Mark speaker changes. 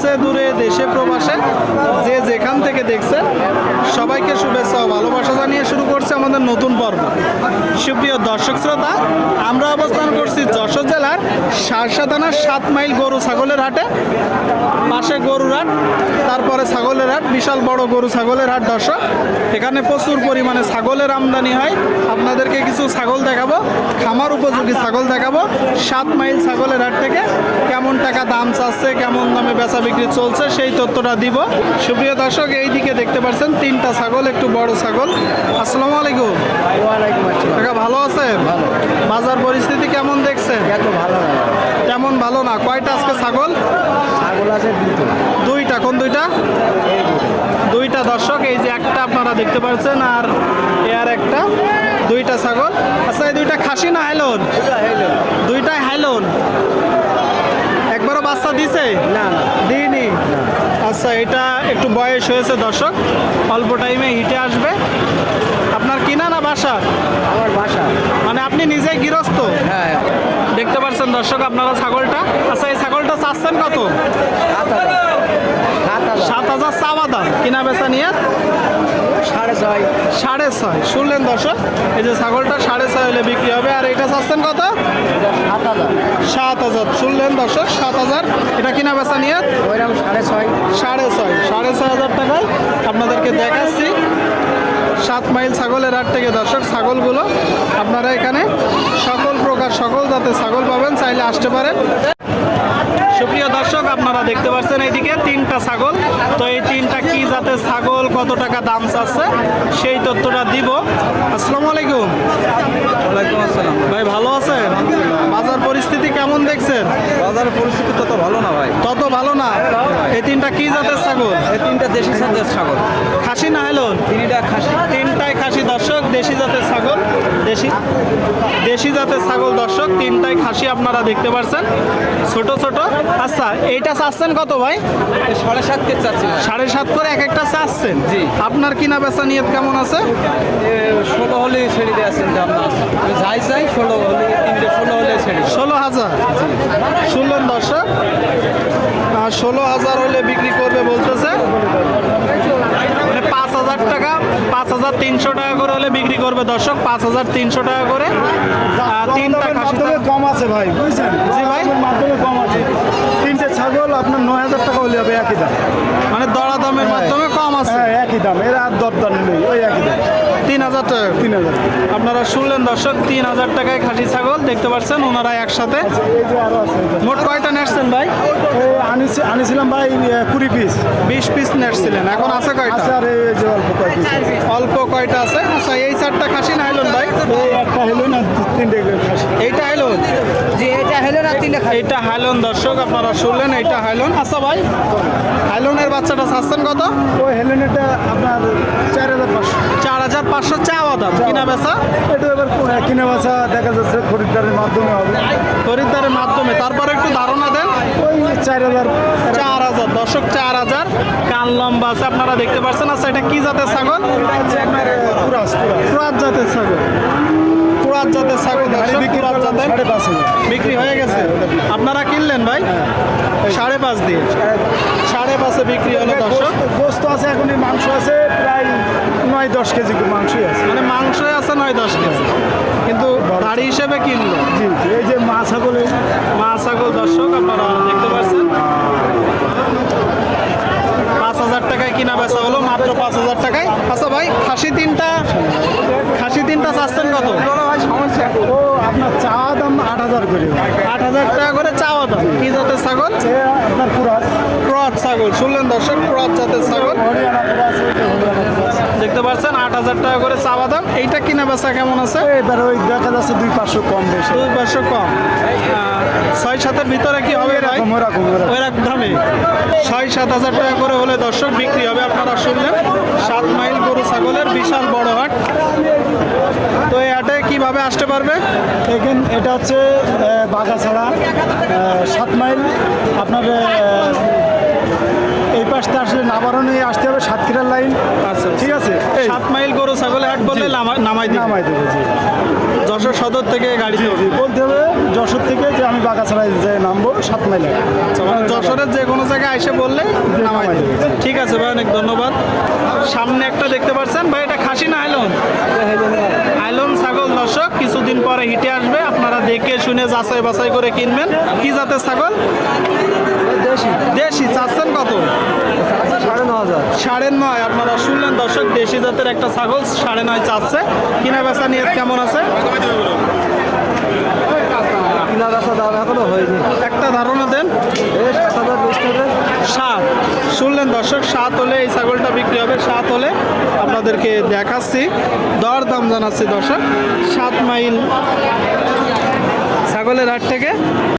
Speaker 1: কাছে দূরে দেশে প্রবাসে যে যেখান থেকে দেখছেন সবাইকে শুভেচ্ছা ও ভালোবাসা জানিয়ে শুরু করছে আমাদের নতুন পর্ব। সুপ্রিয় দর্শক শ্রোতা, আমরা অবস্থান করছি যশোর জেলার শার্শা থানার 7 মাইল গরু ছাগলের হাটে। পাশে গরুর হাট, তারপরে ছাগলের হাট, বিশাল বড় গরু ছাগলের হাট। দর্শক, এখানে প্রচুর পরিমাণে ছাগলের আমদানি হয়। আপনাদেরকে কিছু ছাগল দেখাবো, খামার উপযোগী ছাগল দেখাবো। 7 মাইল ছাগলের হাট থেকে কেমন টাকা দাম চাচ্ছে, কেমন দামে বেচা বিক্রি চলছে সেই তথ্যটা দিব। সুপ্রিয় দর্শক, এই দিকে দেখতে পাচ্ছেন 3টা ছাগল, একটু বড় ছাগল। আসসালামু আলাইকুম।
Speaker 2: ওয়ালাইকুম আসসালাম।
Speaker 1: কাকা ভালো আছেন? বাজার পরিস্থিতি কেমন দেখছেন?
Speaker 2: এত ভালো না,
Speaker 1: তেমন ভালো না। কয়টা আজকে ছাগল?
Speaker 2: ছাগল আছে
Speaker 1: দুইটা। কোন দুইটা? দুইটা। দর্শক, এই যে একটা আপনারা দেখতে পাচ্ছেন, আর এর একটা, দুইটা ছাগল। আচ্ছা, এই দুইটা খাসি না হাইলন? দুইটাই হাইলন। একবারও বাচ্চা দিছে?
Speaker 2: না
Speaker 1: দিইনি। আচ্ছা, এটা একটু বয়স হয়েছে দর্শক, অল্প টাইমে হিটে আসবে। আপনার কিনা না বাসা?
Speaker 2: আমার বাসা।
Speaker 1: মানে আপনি নিজেই গৃহস্থ?
Speaker 2: হ্যাঁ,
Speaker 1: দেখতে পাচ্ছেন দর্শক আপনারা ছাগলটা। আচ্ছা, এই ছাগলটা চাচ্ছেন কত? 7,000 চাওয়া দাম, কিনা বেচা নিয়ে
Speaker 2: 6.5।
Speaker 1: 6.5। শুনলেন দর্শক, এই যে ছাগলটা 6.5 হলে বিক্রি হবে। আর এটা চাচ্ছেন কত?
Speaker 2: 7,000।
Speaker 1: 7,000। শুনলেন দর্শক, 7,000। এটা কিনা বেচা নিয়ে
Speaker 2: ওইরকম 6.5।
Speaker 1: 6,500 টাকায় আপনাদেরকে দেখাচ্ছি 7 মাইল ছাগলের হাট থেকে। দর্শক, ছাগলগুলো আপনারা এখানে সকল প্রকার সকল জাতের ছাগল পাবেন, চাইলে আসতে পারেন। সুপ্রিয় দর্শক, আপনারা দেখতে পাচ্ছেন এইদিকে 3টা ছাগল। তো এই 3টা কি জাতের ছাগল, কত টাকা দাম চাচ্ছে সেই তথ্যটা দিব। আসসালামু আলাইকুম।
Speaker 2: ওয়ালাইকুম আসসালাম।
Speaker 1: ভাই ভালো আছেন? বাজার পরিস্থিতি কেমন দেখছেন?
Speaker 2: বাজারের পরিস্থিতি তত ভালো না ভাই।
Speaker 1: তত ভালো না। এই 3টা কি জাতের ছাগল?
Speaker 2: এই 3টা দেশি জাতের ছাগল।
Speaker 1: খাসি না হেলন?
Speaker 2: 3টা খাসি।
Speaker 1: 3টাই খাসি। দর্শক, দেশি জাতের ছাগল, দেশি জাতের ছাগল। দর্শক, 3টাই খাসি আপনারা দেখতে পাচ্ছেন, ছোট ছোট। আচ্ছা, এইটা চাচ্ছেন কত ভাই?
Speaker 2: 7.5 কে চাচ্ছি।
Speaker 1: 7.5 করে এক একটা চাচ্ছেন?
Speaker 2: জি।
Speaker 1: আপনার কিনা বেচা নিয়ত কেমন আছে?
Speaker 2: 16 হলে ছেড়ে দিয়ে আসছেন দাম না। যাই চাই 16 হলে, 16 হলে ছেড়ে।
Speaker 1: 16,000। শুনলেন দর্শক, 16,000 হলে বিক্রি করবে বলতেছে। মানে 5,000 টাকা, 5,300 টাকা করে হলে বিক্রি করবে দর্শক। 5,300 টাকা করে। 3টা খাসি
Speaker 3: কম আছে ভাই, বুঝছেন?
Speaker 1: জি ভাই,
Speaker 3: মাধ্যমে কম আছে। 3টে ছাগল আপনার 9,000 টাকা হলে হবে, একই দাম।
Speaker 1: মানে দরাদমের মাধ্যমে কম আছে।
Speaker 3: হ্যাঁ, একই দাম। এর আর দরদার নেই, ওই একই দাম।
Speaker 1: 3,000 টাকা।
Speaker 3: 3,000।
Speaker 1: আপনারা শুনলেন দর্শক, 3,000 টাকায় খাসি ছাগল দেখতে পাচ্ছেন ওনারা একসাথে।
Speaker 3: এই যে আরো আছে।
Speaker 1: মোট কয়টা নেটছেন ভাই?
Speaker 3: আনিছিলাম ভাই 20 পিস।
Speaker 1: 20 পিস নেটছিলেন, এখন আছে কয়টা?
Speaker 3: আছে আর এই যে অল্প কয়েক পিস।
Speaker 1: অল্প কয়টা আছে? আচ্ছা, এই 4টা খাসি না হাইলন ভাই?
Speaker 3: এই একটা হলো না, 3টে খাসি।
Speaker 1: এইটা হাইলন?
Speaker 2: জি, এটা হলো না 3টা খাসি।
Speaker 1: এইটা হাইলন। দর্শক, আপনারা শুনলেন, এইটা হাইলন। আচ্ছা ভাই, হাইলনের বাচ্চাটা চাচ্ছেন কত?
Speaker 3: ওই হেলেনেটা আপনার 4,500।
Speaker 1: 4,500 চাওয়া দাম, কিনা বেচা?
Speaker 3: এটা এবার কিনে বাছা দেখা যাচ্ছে খরিদ্দারের মাধ্যমে হবে।
Speaker 1: খরিদ্দারের মাধ্যমে। তারপরে একটু ধারণা দেন।
Speaker 3: ওই 4,000।
Speaker 1: 4,000। দর্শক, 4,000। কান লম্বা আছে আপনারা দেখতে পাচ্ছেন। আচ্ছা, এটা কি জাতের ছাগল?
Speaker 3: আপনার কুরাস।
Speaker 1: কুরাত জাতের ছাগল। কুরাত জাতের ছাগল। দর্শক, কুরাত জাতের
Speaker 3: 5,500।
Speaker 1: বিক্রি হয়ে গেছে। আপনারা কিনলেন ভাই? 5.5 দিয়ে 5.5 বিক্রি হলো দর্শক।
Speaker 3: গোস্ত আছে, এখন এই মাংস আছে প্রায় 9-10 কেজি মাংসই আছে।
Speaker 1: মানে মাংসই আছে 9-10 কেজি, কিন্তু গাড়ি হিসেবে কিনলো।
Speaker 3: জি, এই যে মা ছাগল,
Speaker 1: মা ছাগল। দর্শক, আপনারা দেখতে পাচ্ছেন 5,000 টাকায় কিনা বেচা হলো, মাত্র 5,000 টাকায়। আচ্ছা ভাই, খাসি 3টা চাচ্ছেন কত?
Speaker 3: ও আপনার চা দাম 8,000 করে।
Speaker 1: 8,000 টাকা করে চাওয়া দাম। কি জাতের ছাগল?
Speaker 3: আপনার কুরাস।
Speaker 1: ক্রস ছাগল। শুনলেন দর্শক, ক্রস জাতের ছাগল
Speaker 3: হরিয়ানা কুরাস, ওইটা হরিয়ানা কুরাস।
Speaker 1: দেখতে পাচ্ছেন, 8,000 টাকা করে চাওয়া দাম। এইটা কিনা বেচা কেমন আছে?
Speaker 3: এবার ওই দেখা যাচ্ছে 2-500 কম বেশি।
Speaker 1: 2-500 কম। 6-7-এর ভিতরে কি হবে ভাই?
Speaker 3: ওরকম।
Speaker 1: ওই রকম দামে 6-7 হাজার টাকা করে হলে দর্শক বিক্রি হবে। আপনারা শুনলেন, 7 মাইল গরু ছাগলের বিশাল বড় হাট। তো এই হাটে কিভাবে আসতে পারবে?
Speaker 3: এটা হচ্ছে বাগাছড়া 7 মাইল। আপনার এই পাশটা আসলে নাবারণে আসতে হবে সাতক্ষীরার লাইন।
Speaker 1: আচ্ছা
Speaker 3: ঠিক আছে, এই
Speaker 1: 7 মাইল গরু ছাগলের হাট বললে নামাই দিই।
Speaker 3: নামাই দেবো জি।
Speaker 1: যশোর সদর থেকে গাড়িতে উঠবে।
Speaker 3: বলতে হবে যশোর থেকে যে আমি বাগাছড়ায় যে নামবো 7 মাইলে।
Speaker 1: আচ্ছা, মানে যশোরের যে কোনো জায়গায় এসে বললে নামাই দেবে। ঠিক আছে ভাই, অনেক ধন্যবাদ। সামনে একটা দেখতে পাচ্ছেন ভাই, এটা খাসি না আইলন? আইলন ছাগল দর্শক, কিছুদিন পরে হিটে আসবে, আপনারা দেখে শুনে যাচাই বাছাই করে কিনবেন। কি জাতের ছাগল? দেশি। চাচ্ছেন কত? 9.5। আপনারা শুনলেন দর্শক, দেশি জাতের একটা ছাগল 9.5 চাচ্ছে। কিনা বেচা নিয়ে কেমন আছে?
Speaker 2: কিনা বেচা দাম এখনো হয়নি।
Speaker 1: একটা ধারণা দেন। 7 শুনলেন দর্শক, 7 হলে এই ছাগলটা বিক্রি হবে। 7 হলে আপনাদেরকে দেখাচ্ছি, দর দাম জানাচ্ছি দর্শক। 7 মাইল ছাগলের হাট থেকে